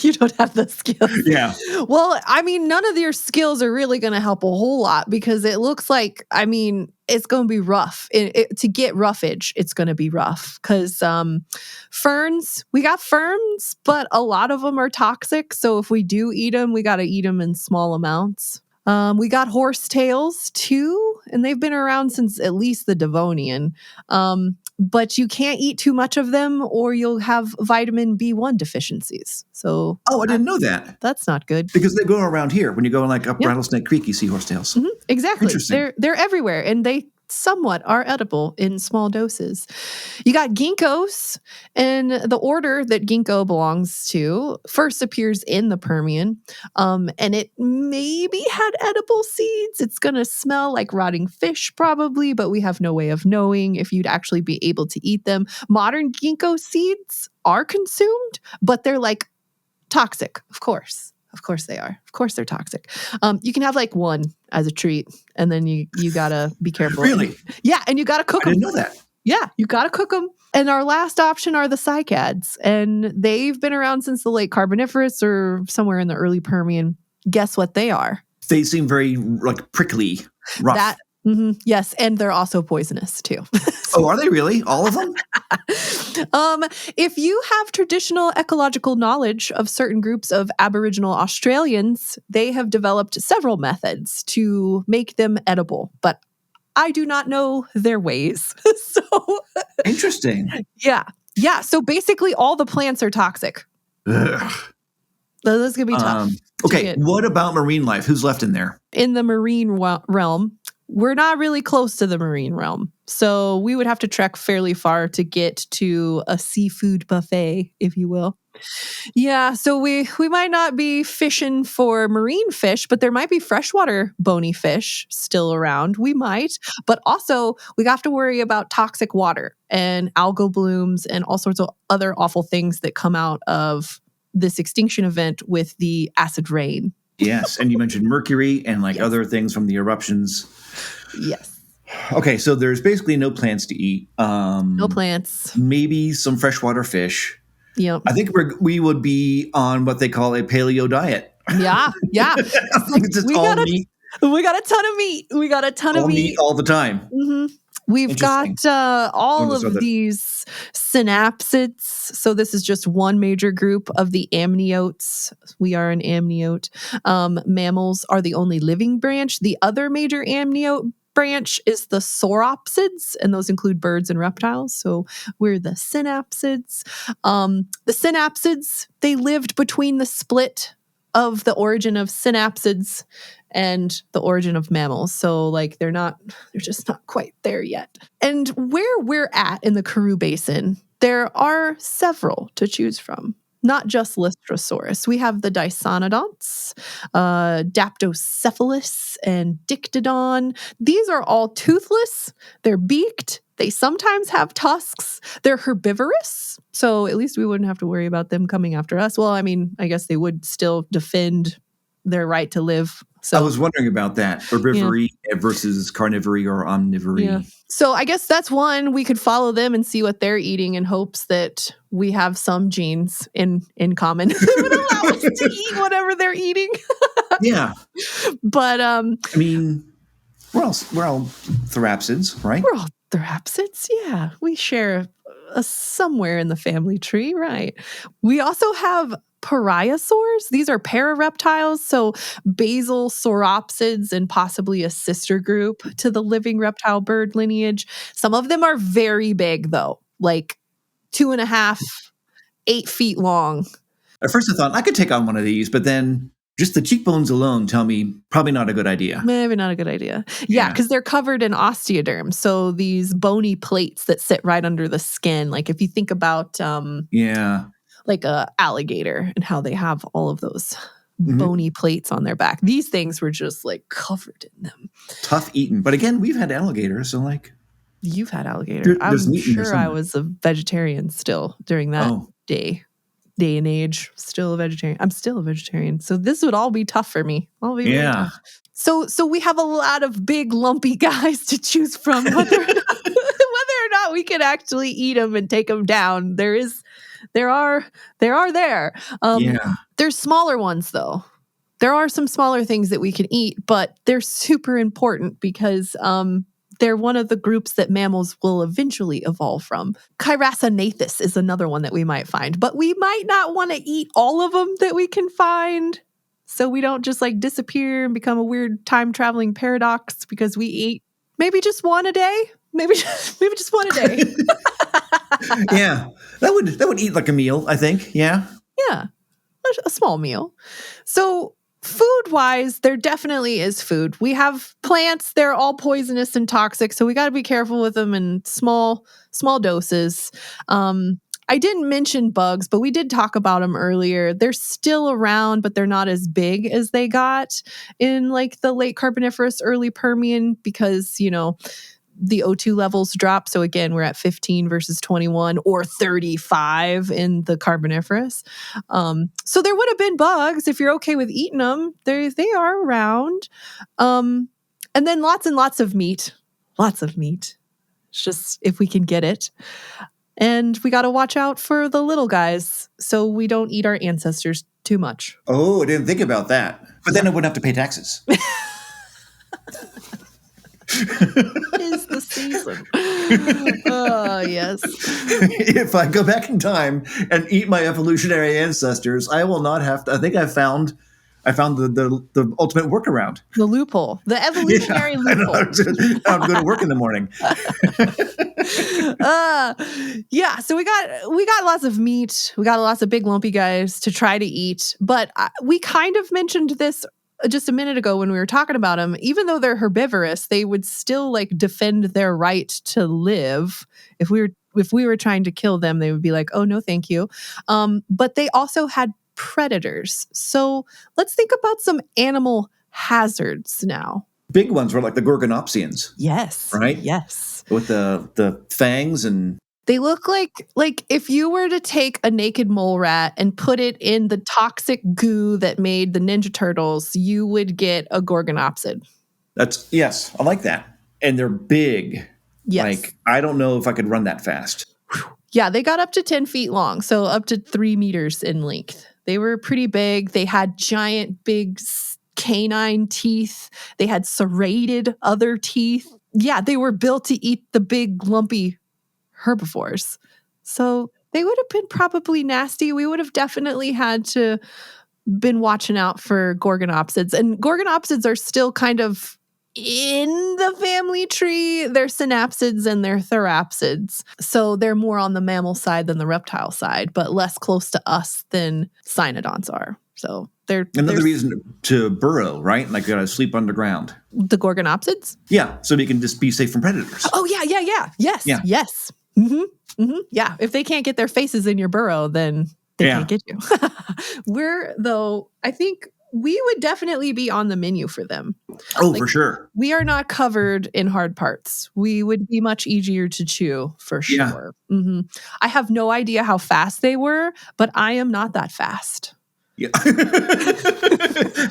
You don't have the skills. Yeah. Well, I mean, none of your skills are really going to help a whole lot because it looks like, I mean, it's going to be rough. To get roughage, it's going to be rough because we got ferns, but a lot of them are toxic. So if we do eat them, we got to eat them in small amounts. We got horsetails too, and they've been around since at least the Devonian. But you can't eat too much of them or you'll have vitamin B1 deficiencies. So I didn't know that. That's not good. Because they go around here. When you go like up Rattlesnake Creek, you see horsetails. Mm-hmm, exactly. Interesting. They're everywhere and they somewhat are edible in small doses. You got ginkgos, and the order that ginkgo belongs to first appears in the Permian, and it maybe had edible seeds. It's going to smell like rotting fish probably, but we have no way of knowing if you'd actually be able to eat them. Modern ginkgo seeds are consumed, but they're like toxic, of course. Of course they are. Of course they're toxic. You can have like one as a treat, and then you gotta be careful. Really? And you gotta cook I them. didn't know that. Yeah, you gotta cook them. And our last option are the cycads, and they've been around since the late Carboniferous or somewhere in the early Permian. Guess what they are? They seem very like prickly, rough. Yes, and they're also poisonous too. Oh, are they really? All of them? If you have traditional ecological knowledge of certain groups of Aboriginal Australians, they have developed several methods to make them edible, but I do not know their ways. So Interesting. Yeah. So basically all the plants are toxic. Ugh. That's going to be tough. Okay, what about marine life? Who's left in there? In the marine realm, we're not really close to the marine realm. So we would have to trek fairly far to get to a seafood buffet, if you will. Yeah, so we might not be fishing for marine fish, but there might be freshwater bony fish still around. We might. But also, we have to worry about toxic water and algal blooms and all sorts of other awful things that come out of this extinction event with the acid rain. Yes, and you mentioned mercury and like other things from the eruptions. Yes. Okay, so there's basically no plants to eat. No plants. Maybe some freshwater fish. Yep. I think we would be on what they call a paleo diet. Yeah. It's all meat. We got a ton of meat. All meat all the time. Mm-hmm. We've got all of these synapsids. So this is just one major group of the amniotes. We are an amniote. Mammals are the only living branch. The other major amniote branch is the sauropsids, and those include birds and reptiles. So we're the synapsids. The synapsids, they lived between the split of the origin of synapsids and the origin of mammals. So like they're just not quite there yet. And where we're at in the Karoo Basin, there are several to choose from. Not just Lystrosaurus. We have the Dysonodonts, Daptocephalus, and Dictodon. These are all toothless. They're beaked. They sometimes have tusks. They're herbivorous. So at least we wouldn't have to worry about them coming after us. Well, I mean, I guess they would still defend their right to live. So I was wondering about that. Herbivory versus carnivory or omnivory. Yeah. So I guess that's one. We could follow them and see what they're eating in hopes that we have some genes in common that would allow us to eat whatever they're eating. Yeah. But I mean, we're all therapsids, right? We're all therapsids. Yeah. We share somewhere in the family tree, right? We also have pariasaurs. These are parareptiles, so basal sauropsids and possibly a sister group to the living reptile bird lineage. Some of them are very big, though, like 2.5, 8 feet long. At first I thought I could take on one of these, but then just the cheekbones alone tell me probably not a good idea. Maybe not a good idea. Yeah, because they're covered in osteoderm, so these bony plates that sit right under the skin. Like if you think about like a alligator and how they have all of those bony plates on their back. These things were just like covered in them. Tough eating. But again, we've had alligators, so like. You've had alligator. I'm sure I was a vegetarian still during that day and age. Still a vegetarian. I'm still a vegetarian. So this would all be tough for me. All be really tough. So we have a lot of big lumpy guys to choose from. Whether or not we can actually eat them and take them down. There are there. There's smaller ones though. There are some smaller things that we can eat, but they're super important because they're one of the groups that mammals will eventually evolve from. Chiracinathus is another one that we might find, but we might not want to eat all of them that we can find, so we don't just like disappear and become a weird time traveling paradox because we eat maybe just one a day. Maybe just one a day. Yeah, that would eat like a meal, I think. Yeah, a small meal. So food-wise, there definitely is food. We have plants; they're all poisonous and toxic, so we got to be careful with them in small doses. I didn't mention bugs, but we did talk about them earlier. They're still around, but they're not as big as they got in like the late Carboniferous, early Permian, because the O2 levels drop. So again, we're at 15 versus 21 or 35 in the Carboniferous. So there would have been bugs if you're okay with eating them. They are around. And then lots and lots of meat. Lots of meat. It's just if we can get it. And we got to watch out for the little guys so we don't eat our ancestors too much. Oh, I didn't think about that. But then I wouldn't have to pay taxes. Is the season. Oh, yes. If I go back in time and eat my evolutionary ancestors, I will not have to. I think I found the ultimate workaround. The loophole. The evolutionary loophole. I'm going to work in the morning. Yeah, so we got lots of meat. We got lots of big lumpy guys to try to eat. But we kind of mentioned this just a minute ago when we were talking about them. Even though they're herbivorous, they would still like defend their right to live. If we were trying to kill them, they would be like, "Oh no, thank you." But they also had predators. So let's think about some animal hazards now. Big ones were like the Gorgonopsians. Yes. Right? Yes. With the fangs and... They look like if you were to take a naked mole rat and put it in the toxic goo that made the Ninja Turtles, you would get a Gorgonopsid. Yes, I like that. And they're big. Yes. Like, I don't know if I could run that fast. Yeah, they got up to 10 feet long, so up to 3 meters in length. They were pretty big. They had giant, big canine teeth. They had serrated other teeth. Yeah, they were built to eat the big, lumpy herbivores. So they would have been probably nasty. We would have definitely had to been watching out for Gorgonopsids. And Gorgonopsids are still kind of in the family tree. They're synapsids and they're therapsids. So they're more on the mammal side than the reptile side, but less close to us than cynodonts are. So they're another reason to burrow, right? Like you gotta sleep underground. The Gorgonopsids? Yeah, so you can just be safe from predators. Oh, yeah. Yes. Mm-hmm. Mm-hmm. Yeah, if they can't get their faces in your burrow, then they can't get you. I think we would definitely be on the menu for them. Oh, for sure. We are not covered in hard parts. We would be much easier to chew, for sure. Yeah. Mm-hmm. I have no idea how fast they were, but I am not that fast. Yeah.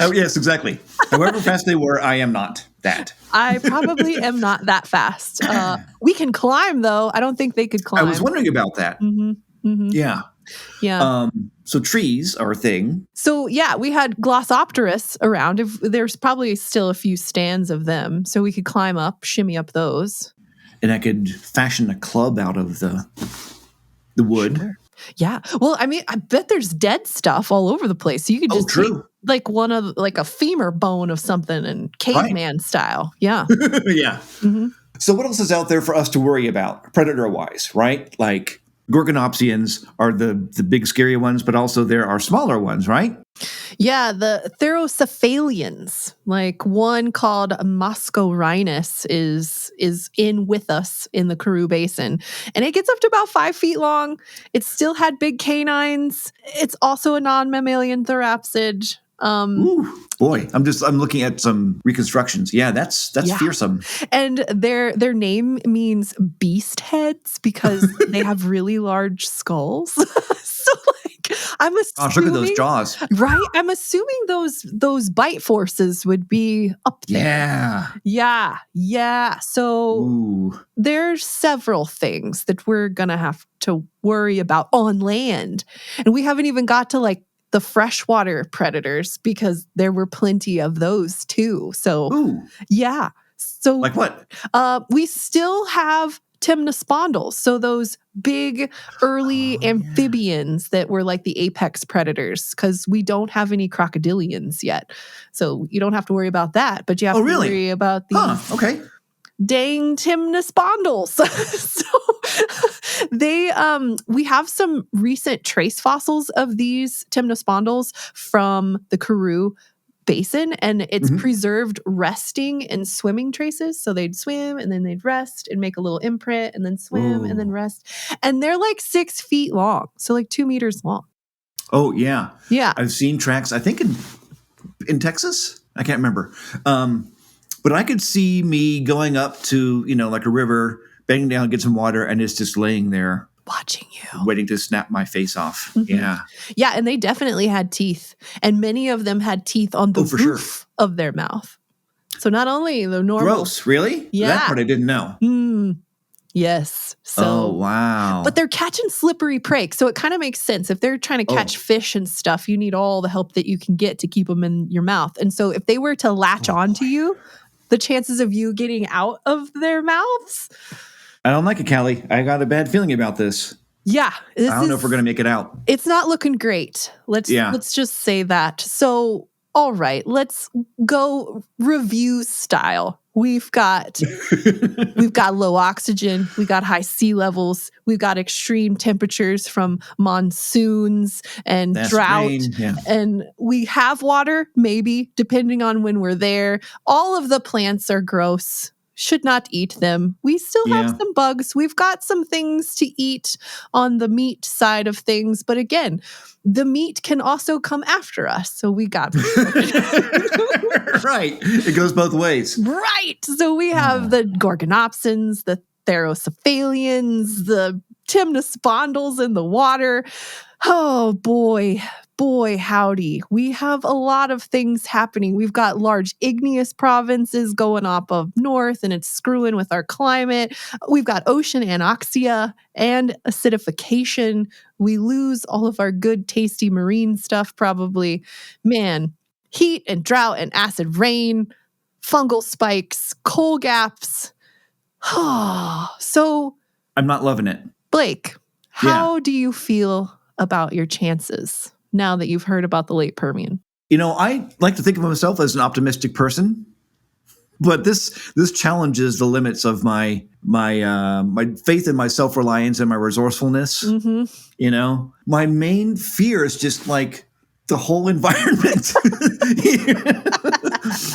Oh, yes, exactly. However fast they were, I am not that. I probably am not that fast. We can climb, though. I don't think they could climb. I was wondering about that. Mm-hmm. Mm-hmm. Yeah. Yeah. So trees are a thing. So, yeah, we had Glossopteris around. There's probably still a few stands of them. So we could climb up, shimmy up those. And I could fashion a club out of the wood. Sure. Yeah. Well, I mean, I bet there's dead stuff all over the place. So you could just take like a femur bone of something and caveman style. Yeah. Yeah. Mm-hmm. So what else is out there for us to worry about predator-wise, right? Like Gorgonopsians are the big scary ones, but also there are smaller ones, right? Yeah, the Therocephalians, like one called Mascorhinus is in with us in the Karoo Basin. And it gets up to about 5 feet long. It still had big canines. It's also a non-mammalian therapsid. Ooh, boy, I'm looking at some reconstructions. Yeah, that's fearsome. And their name means beast heads because they have really large skulls. So I'm assuming, look at those jaws. Right? I'm assuming those bite forces would be up there. Yeah. So there's several things that we're going to have to worry about on land. And we haven't even got to like the freshwater predators because there were plenty of those too. So, yeah. So like what? We still have temnospondals. So those big early amphibians that were like the apex predators, because we don't have any crocodilians yet. So you don't have to worry about that, but you have to worry about these dang temnospondals. So we have some recent trace fossils of these temnospondals from the Karoo Basin, and it's preserved resting and swimming traces. So they'd swim and then they'd rest and make a little imprint and then swim and then rest. And they're like 6 feet long. So like 2 meters long. Oh, yeah. Yeah. I've seen tracks, I think in Texas. I can't remember. But I could see me going up to, like a river, bending down, get some water, and it's just laying there. Watching you. Waiting to snap my face off. Mm-hmm. Yeah. Yeah, and they definitely had teeth. And many of them had teeth on the roof of their mouth. So not only the normal. Gross, really? Yeah. That part I didn't know. Yes. So, oh, wow. But they're catching slippery prey. So it kind of makes sense. If they're trying to catch fish and stuff, you need all the help that you can get to keep them in your mouth. And so if they were to latch onto you, the chances of you getting out of their mouths. I don't like it, Callie. I got a bad feeling about this. Yeah. I don't know if we're going to make it out. It's not looking great. Let's just say that. So, all right, let's go review style. We've got low oxygen, we got high sea levels, we've got extreme temperatures from monsoons and drought, and we have water, maybe, depending on when we're there. All of the plants are gross. Should not eat them. We still have some bugs. We've got some things to eat on the meat side of things. But again, the meat can also come after us. So we got... Right. It goes both ways. Right. So we have the gorgonopsins, the therocephalians, the temnospondylus in the water. Oh, boy, howdy. We have a lot of things happening. We've got large igneous provinces going up of north, and it's screwing with our climate. We've got ocean anoxia and acidification. We lose all of our good, tasty marine stuff, probably. Man, heat and drought and acid rain, fungal spikes, coal gaps. So... I'm not loving it. Blake, how do you feel about your chances now that you've heard about the late Permian? I like to think of myself as an optimistic person, but this challenges the limits of my faith and my self-reliance and my resourcefulness. Mm-hmm. My main fear is just like the whole environment,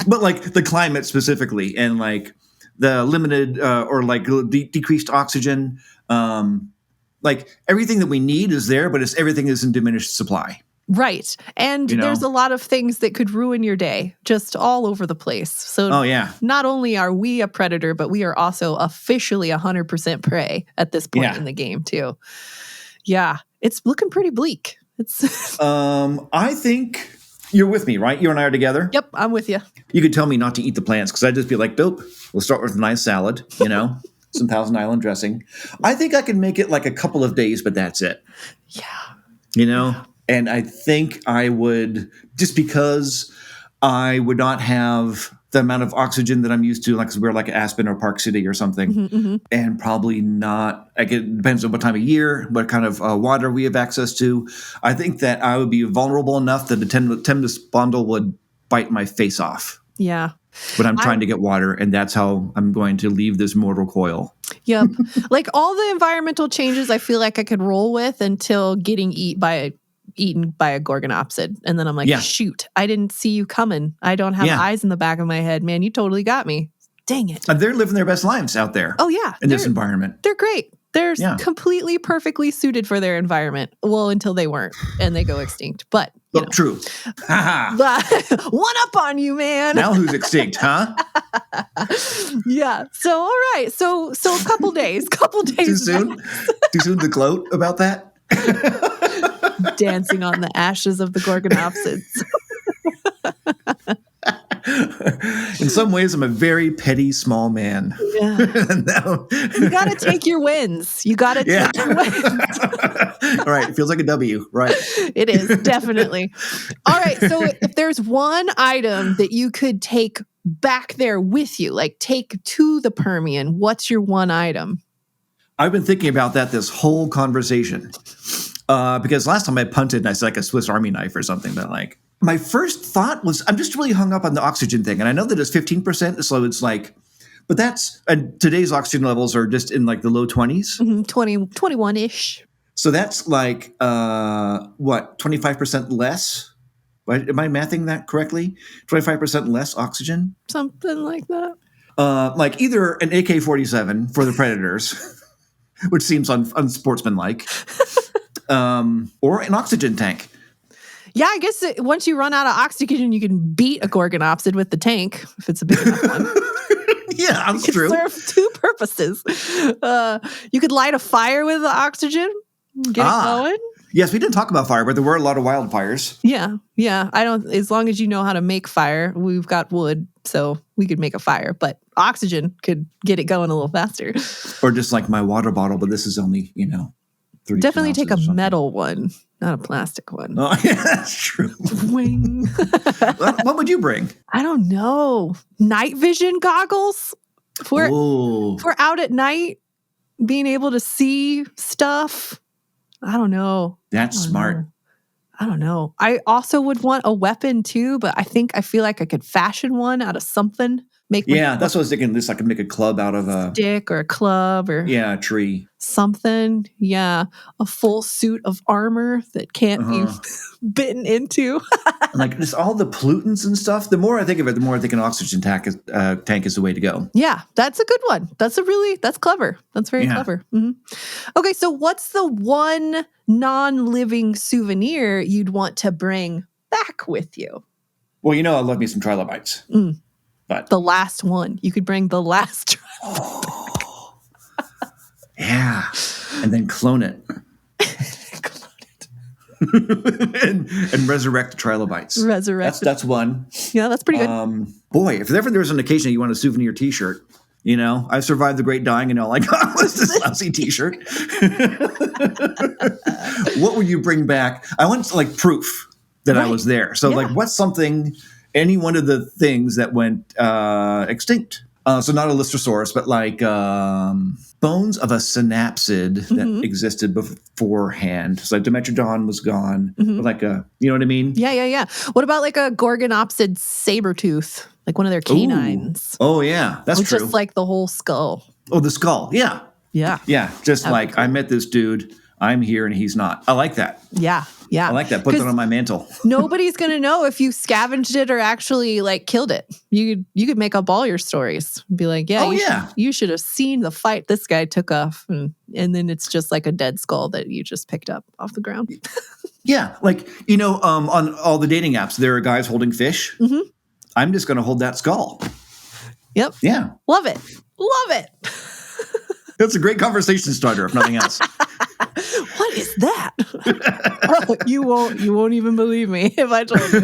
but like the climate specifically, and like the limited or like decreased oxygen. Like everything that we need is there, but everything is in diminished supply. Right. And there's a lot of things that could ruin your day just all over the place. So not only are we a predator, but we are also officially 100% prey at this point in the game too. Yeah. It's looking pretty bleak. It's I think you're with me, right? You and I are together? Yep, I'm with you. You could tell me not to eat the plants because I'd just be like, dope, we'll start with a nice salad, some Thousand Island dressing. I think I can make it like a couple of days, but that's it. Yeah. And I think I would, just because I would not have the amount of oxygen that I'm used to, like we're like Aspen or Park City or something, and probably not, it depends on what time of year, what kind of water we have access to. I think that I would be vulnerable enough that the temnospondylus would bite my face off. Yeah. But I'm trying to get water, and that's how I'm going to leave this mortal coil. Yep. Like all the environmental changes I feel like I could roll with until getting eaten by a gorgonopsid. And then I'm like, shoot, I didn't see you coming. I don't have eyes in the back of my head. Man, you totally got me. Dang it. And they're living their best lives out there. Oh, yeah. In this environment. They're great. They're completely perfectly suited for their environment. Well, until they weren't and they go extinct. But true. One up on you, man. Now who's extinct, huh? Yeah. So, all right. So a couple days. Too soon? Too soon to gloat about that? Dancing on the ashes of the gorgonopsids. In some ways, I'm a very petty, small man. Yeah. You got to take your wins. Take your wins. All right. It feels like a W. Right. It is, definitely. All right. So if there's one item that you could take back there with you, like take to the Permian, what's your one item? I've been thinking about that this whole conversation. Because last time I punted and I said like a Swiss Army knife or something, but like my first thought was I'm just really hung up on the oxygen thing. And I know that it's 15%. So it's like, but that's today's oxygen levels are just in like the low 20s. 21-ish. So that's like, 25% less? Am I mathing that correctly? 25% less oxygen? Something like that. Like either an AK-47 for the predators, which seems unsportsmanlike. Or an oxygen tank. Yeah, I guess once you run out of oxygen, you can beat a Gorgonopsid with the tank if it's a big enough one. Yeah, that's true. Serve two purposes. You could light a fire with the oxygen, get it going. Yes, we didn't talk about fire, but there were a lot of wildfires. Yeah. I don't. As long as you know how to make fire, we've got wood, so we could make a fire. But oxygen could get it going a little faster. Or just like my water bottle, but this is only 30 Definitely take a ounces or something. metal one, not a plastic one. Oh, yeah, that's true. Wing. What would you bring? I don't know. Night vision goggles. If we're out at night, being able to see stuff. I don't know. That's smart. I don't know. I also would want a weapon too, but I feel like I could fashion one out of something. That's what I was thinking. This I could make a club out of a stick or a club or a tree. Something. Yeah. A full suit of armor that can't be bitten into. Like just all the pollutants and stuff. The more I think of it, the more I think an oxygen tank is the way to go. Yeah, that's a good one. That's clever. That's very clever. Mm-hmm. Okay, so what's the one non-living souvenir you'd want to bring back with you? Well, I love me some trilobites. But the last one. You could bring the last yeah. And then clone it. and resurrect the trilobites. That's one. Yeah, that's pretty good. Boy, if ever there's an occasion you want a souvenir T-shirt, I survived the Great Dying, and all I got was this lousy T-shirt. What would you bring back? I want proof that I was there. So what's something? Any one of the things that went extinct. So not a Listersaurus, but bones of a synapsid that existed beforehand. So Dimetrodon was gone. But you know what I mean? Yeah. What about a Gorgonopsid saber tooth? Like one of their canines. Ooh. Oh, yeah. That's true. Just the whole skull. Oh, the skull. Yeah. Yeah. Just cool. I met this dude. I'm here and he's not. I like that. Yeah. I like that. Put that on my mantle. Nobody's going to know if you scavenged it or actually killed it. You could make up all your stories. Be like, you should have seen the fight this guy took off. And then it's just a dead skull that you just picked up off the ground. Yeah. On all the dating apps, there are guys holding fish. Mm-hmm. I'm just going to hold that skull. Yep. Yeah. Love it. That's a great conversation starter, if nothing else. What is that? You won't even believe me if I told you.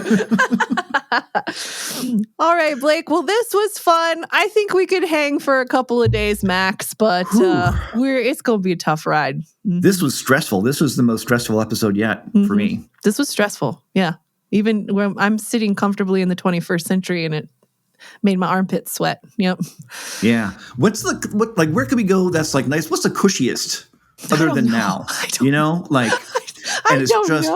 All right, Blake. Well, this was fun. I think we could hang for a couple of days max, but it's going to be a tough ride. This was stressful. This was the most stressful episode yet for me. This was stressful. Yeah. Even when I'm sitting comfortably in the 21st century and it made my armpits sweat. Yep. Yeah. Where can we go that's nice? What's the cushiest other than now? And it's just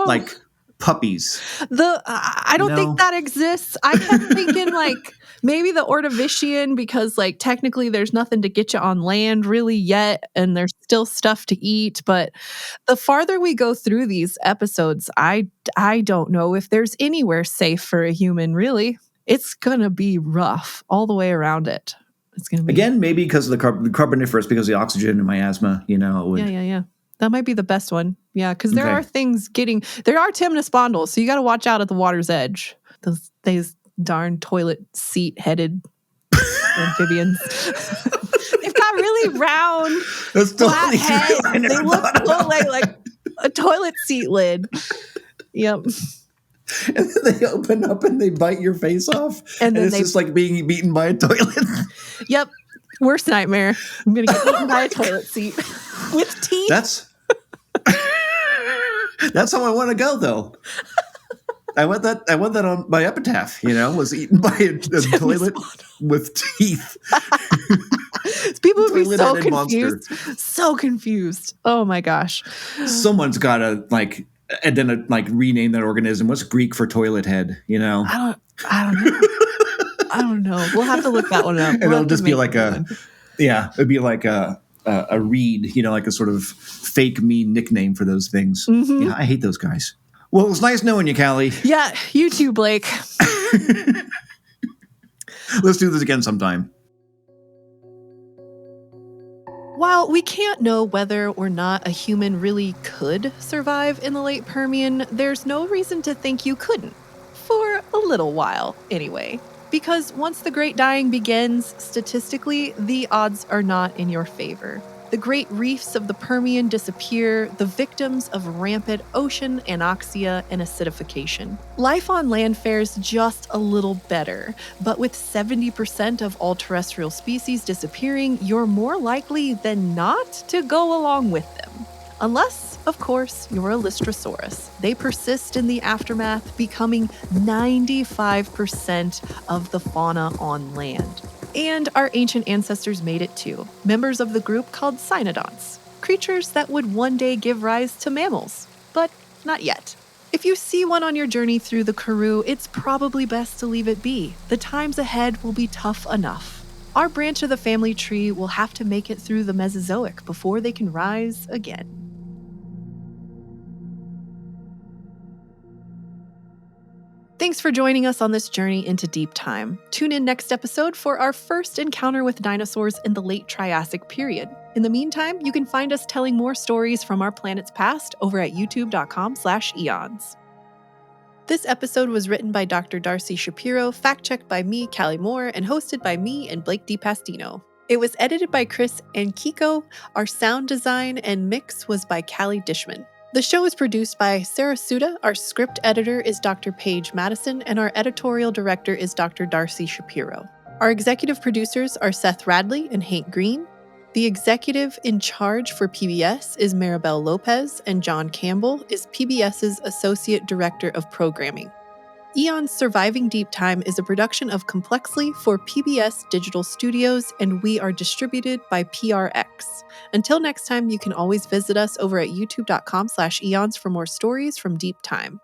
puppies. I don't think that exists. I kept thinking maybe the Ordovician because technically there's nothing to get you on land really yet and there's still stuff to eat. But the farther we go through these episodes, I don't know if there's anywhere safe for a human really. It's going to be rough all the way around it. It's going to be again, maybe because of the carboniferous, because of the oxygen and my asthma, Yeah. That might be the best one. Yeah, because there are things there are temnospondals, so you got to watch out at the water's edge. Those darn toilet seat headed amphibians. They've got really round, flat heads. They look like a toilet seat lid. Yep. And then they open up and they bite your face off. And it's just like being beaten by a toilet. Yep. Worst nightmare. I'm going to get eaten by a toilet seat with teeth. That's how I want to go, though. I want that on my epitaph, was eaten by a toilet with teeth. People would be so confused. Monster. So confused. Oh, my gosh. Someone's got to, and then rename that organism. What's Greek for toilet head? I don't know. I don't know. We'll have to look that one up. And it'll just be it'd be like a reed, like a sort of fake mean nickname for those things. Mm-hmm. Yeah, I hate those guys. Well, it was nice knowing you, Callie. Yeah, you too, Blake. Let's do this again sometime. While we can't know whether or not a human really could survive in the late Permian, there's no reason to think you couldn't. For a little while, anyway. Because once the Great Dying begins, statistically, the odds are not in your favor. The great reefs of the Permian disappear, the victims of rampant ocean anoxia and acidification. Life on land fares just a little better, but with 70% of all terrestrial species disappearing, you're more likely than not to go along with them. Unless, of course, you're a Lystrosaurus. They persist in the aftermath, becoming 95% of the fauna on land. And our ancient ancestors made it too, members of the group called cynodonts, creatures that would one day give rise to mammals, but not yet. If you see one on your journey through the Karoo, it's probably best to leave it be. The times ahead will be tough enough. Our branch of the family tree will have to make it through the Mesozoic before they can rise again. Thanks for joining us on this journey into deep time. Tune in next episode for our first encounter with dinosaurs in the late Triassic period. In the meantime, you can find us telling more stories from our planet's past over at youtube.com/eons. This episode was written by Dr. Darcy Shapiro, fact-checked by me, Callie Moore, and hosted by me and Blake DiPastino. It was edited by Chris and Kiko. Our sound design and mix was by Callie Dishman. The show is produced by Sarah Suda, our script editor is Dr. Paige Madison, and our editorial director is Dr. Darcy Shapiro. Our executive producers are Seth Radley and Hank Green. The executive in charge for PBS is Maribel Lopez, and John Campbell is PBS's Associate Director of Programming. Eons Surviving Deep Time is a production of Complexly for PBS Digital Studios, and we are distributed by PRX. Until next time, you can always visit us over at youtube.com/eons for more stories from Deep Time.